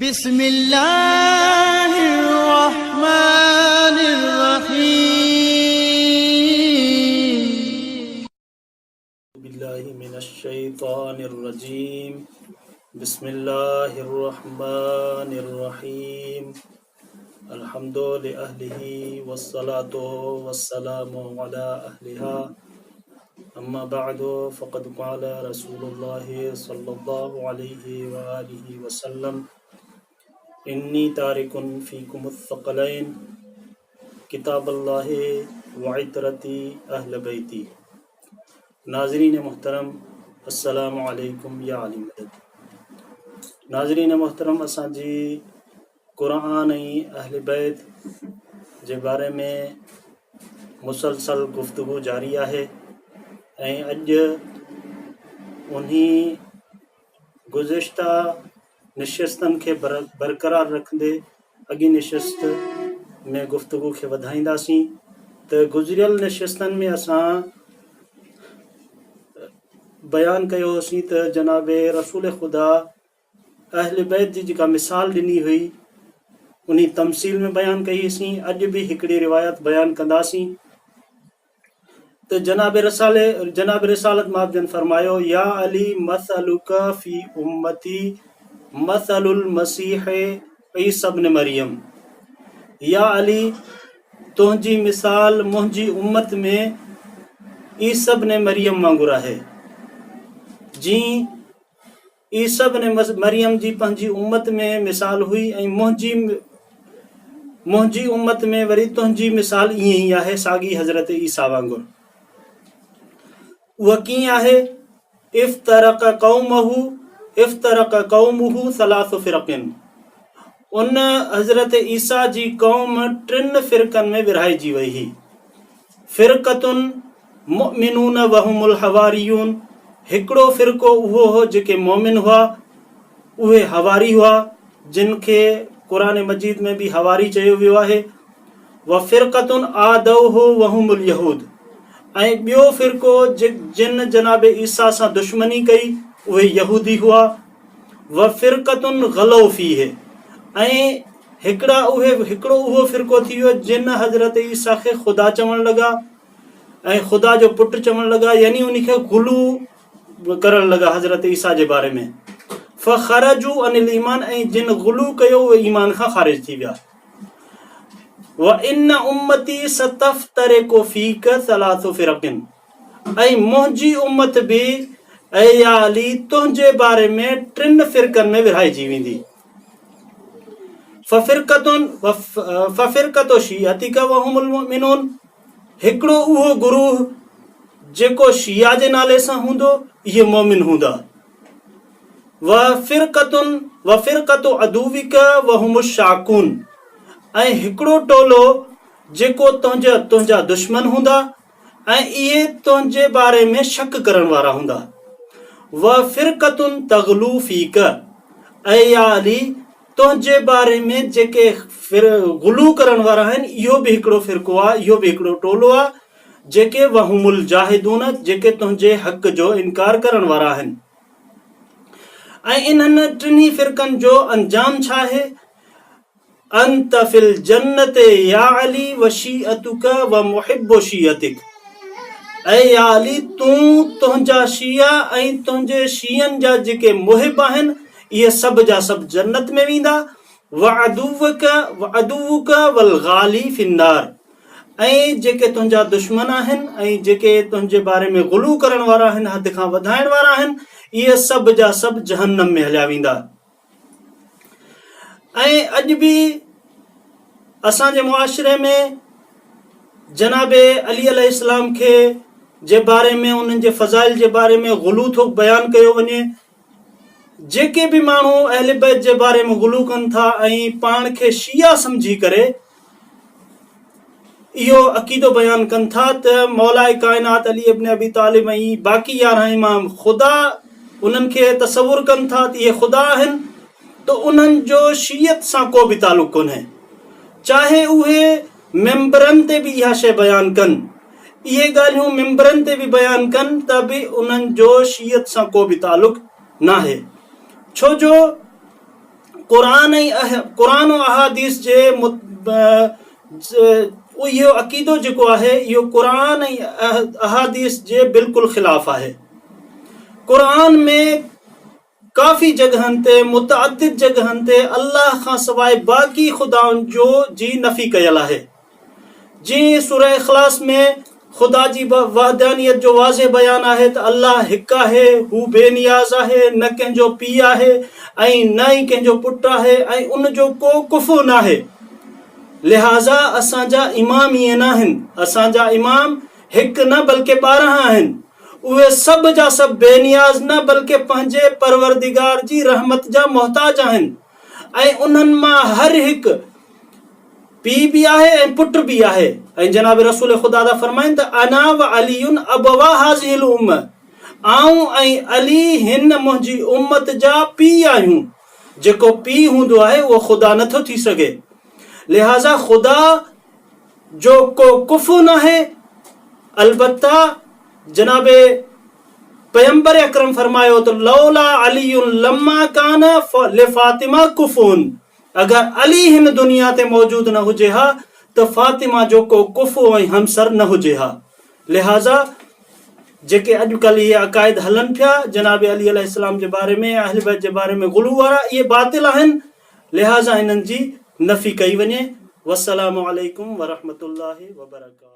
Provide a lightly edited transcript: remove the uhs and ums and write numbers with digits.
بسم الله الرحمن الرحيم بالله من الشيطان الرجيم بسم الله الرحمن الرحيم الحمد لأهله والصلاة والسلام على أهلها أما بعد فقد قال رسول الله صلى الله عليه وآله وسلم إني تارك فيكم الثقلين किताब अल्लाह वइतरती अहल बैती। नाज़रीन मोहतरम अस्सलामु अलैकुम या अली मदद। नाज़रीन मोहतरम असांजी क़ुरान ऐं अहल बैत जे बारे में मुसलसल गुफ्तगू जारी आहे ऐं अॼु उन्ही गुज़िश्ता निशस्तनि खे बरक़रार रखंदे अॻी निशस्त में गुफ्तगू खे वधाईंदासीं। त गुज़िरियल निशस्तनि में असां बयानु कयो हुसीं त जनाबे रसूल ख़ुदा अहल बैत जी जेका मिसाल ॾिनी हुई उन तमसील में बयानु कई हुईसीं। अॼु बि हिकिड़ी रिवायत बयानु कंदासीं त जनाब रिसालत माबजन फरमायो या अली मसलुका फी उम्मती मसलुल मसीह ईसा इब्न मरियम। या अली तुंहिंजी मिसाल मुंहिंजी उम्मत में ईसा इब्न मरियम वांगुरु आहे। जीअं ईसा इब्न मरियम जी पंहिंजी उम्मत में मिसाल हुई ऐं मुंहिंजी उम्मत में वरी तुंहिंजी मिसाल ईअं ई आहे साॻी हज़रत ईसा वांगुरु। उहा कीअं आहे? इफ्तरक क़ौमुहु सलासु फ़िरक़िन। उन हज़रत ईसा जी क़ौम 3 फ़िरक़नि में विरहाइजी वई हुई। फ़िरक़तुन मुमिनून वहुमुल हवारियून। हिकिड़ो फ़िरक़ो उहो हो जेके मोमिन हुआ, उहे हवारी हुआ, जिन खे क़ुरान मजीद में बि हवारी चयो वियो आहे। व फ़िरक़तुन आदौहु वहुमुल यहूद। ऐं ॿियो फ़िरक़ो जिन जनाब ईसा सां दुश्मनी कई उहे यहूदी हुआ। व फ़िरक़तुन ग़लौ फ़ीह। ऐं हिकिड़ो उहो फ़िरक़ो थी वियो जिन हज़रत ईसा खे ख़ुदा चवणु लॻा ऐं ख़ुदा जो पुटु चवणु लॻा, यानी उनखे गुलू करणु लॻा हज़रत ईसा जे बारे में। फ़ख़रजू अनिल ईमान। ऐं जिन गुलू कयो उहे ईमान खां ख़ारिज थी विया। व इन उम्मती सतफ़्तरिकु फ़ीक सलासु फ़िरक़िन। ऐं मुंहिंजी उम्मत बि ऐ या अली तुंहिंजे बारे में 3 फ़िरक़नि में विरहाइजी वेंदी। फ़फ़िरक़तु शियतिका वहुमुल मुमिनून। हिकिड़ो उहो गुरूह जेको शिया जे नाले सां हूंदो, इहे मोमिन हूंदा। व फ़िरक़तु अदुविका वहुमुश शाकून। ऐं हिकिड़ो टोलो जेको तुंहिंजा दुश्मन हूंदा ऐं इहे तुंहिंजे बारे में शक करण वारा हूंदा। व फ़िरक़तुन तग़लू फ़ीक। ऐं या अली तुंहिंजे बारे में जेके गुलू करण वारा आहिनि, इहो बि हिकिड़ो फ़िरक़ो आहे, इहो बि हिकिड़ो टोलो आहे, जेके वहुमुल जाहिदून, जेके तुंहिंजे हक़ जो इनकार करण वारा आहिनि। ऐं इन्हनि 3 फ़िरक़नि जो अंजाम छा आहे? अंत फिल जन्नते या अली व शीअतुका व मुहिब्बु शीअतिक। ऐं या अली तुंहिंजा शिया ऐं तुंहिंजे शियनि जा जेके मुहिब आहिनि, इहे सभु जा सभु जन्नत में वेंदा। व अदुवुका वल गाली फिन्नार। ऐं जेके तुंहिंजा दुश्मन आहिनि ऐं जेके तुंहिंजे बारे में गुलू करण वारा आहिनि, हद खां वधाइण वारा आहिनि, इहे सभु जा सभु जहन्नम में हलिया वेंदा। ऐं अॼु बि असांजे मुआशिरे में जनाबे अली अलैहिस्सलाम खे जे बारे में, उन्हनि जे फ़ज़ाइल जे बारे में गुलू थो बयानु कयो वञे। जेके बि माण्हू अहल बैत जे बारे में गुलू कनि था ऐं पाण खे शिया सम्झी करे इहो अक़ीदो बयानु कनि था त मौलाए काइनात अली इब्न अबी तालिब ऐं बाक़ी 11 इमाम ख़ुदा, उन्हनि खे तसवुर कनि था त इहे ख़ुदा आहिनि, त उन्हनि जो शियत सां को बि तालुक़ कोन्हे। चाहे उहे मेंबरनि ते बि इहा शइ बयानु कनि, इहे ॻाल्हियूं मेंबरनि ते बि बयानु कनि, त बि उन्हनि जो शियत सां को बि तालुक़ नाहे। छो जो क़ुरान ऐं अहादीस जे इहो अक़ीदो जेको आहे इहो क़ुरान ऐं अहादीस जे बिल्कुलु ख़िलाफ़ आहे। क़ुरान में काफ़ी जॻहनि ते मुतअद्दिद जॻहनि ते अल्लाह खां सवाइ बाक़ी ख़ुदाउनि जी नफ़ी कयल आहे। जीअं सूरह इख़लास में ख़ुदा जी वहदानियत जो वाज़े बयानु आहे त अल्लाह हिकु आहे, हू बेनियाज़ आहे, न कंहिंजो पीउ आहे ऐं न ई कंहिंजो पुटु आहे ऐं उनजो को कुफ़ो न आहे। लिहाज़ा असांजा इमाम ईअं न आहिनि, असांजा इमाम हिकु न बल्कि 12 आहिनि। उहे सभु जा सभु बेनियाज़ न बल्कि पंहिंजे परवरदिगार जी रहमत जा मोहताज आहिनि ऐं उन्हनि मां हर हिकु पीउ बि आहे ऐं पुटु बि आहे। ऐं जनाब रसूल ख़ुदा दा फरमाइनि त अना व अलीयुन अबवा हाज़िहिल उम्म, आऊं ऐं अली हिन मुंहिंजी उम्मत जा पीउ आहियूं। जेको पीउ हूंदो आहे उहो ख़ुदा नथो थी सघे। लिहाज़ा ख़ुदा जो को कुफ़ो न आहे। अलबत्ता जनाबे पैगंबर अकरम फरमायो त लौला अलीयुन लम्मा कान लिफ़ातिमा कुफ़ुन, अगर अली हिन दुनिया ते मौजूद न हुजे हा त फातिमा जो को कुफ़ो ऐं हमसर न हुजे हा। लिहाज़ा जेके अॼुकल्ह इहे अक़ाइद हलनि पिया जनाब अली अलैहिस्सलाम जे बारे में, अहल बैत जे बारे में गुलू वारा, इहे बातिल आहिनि। लिहाज़ा इन्हनि जी नफ़ी कई वञे। वस्सलामु अलैकुम वरहमतुल्लाहि वबरकातुहू।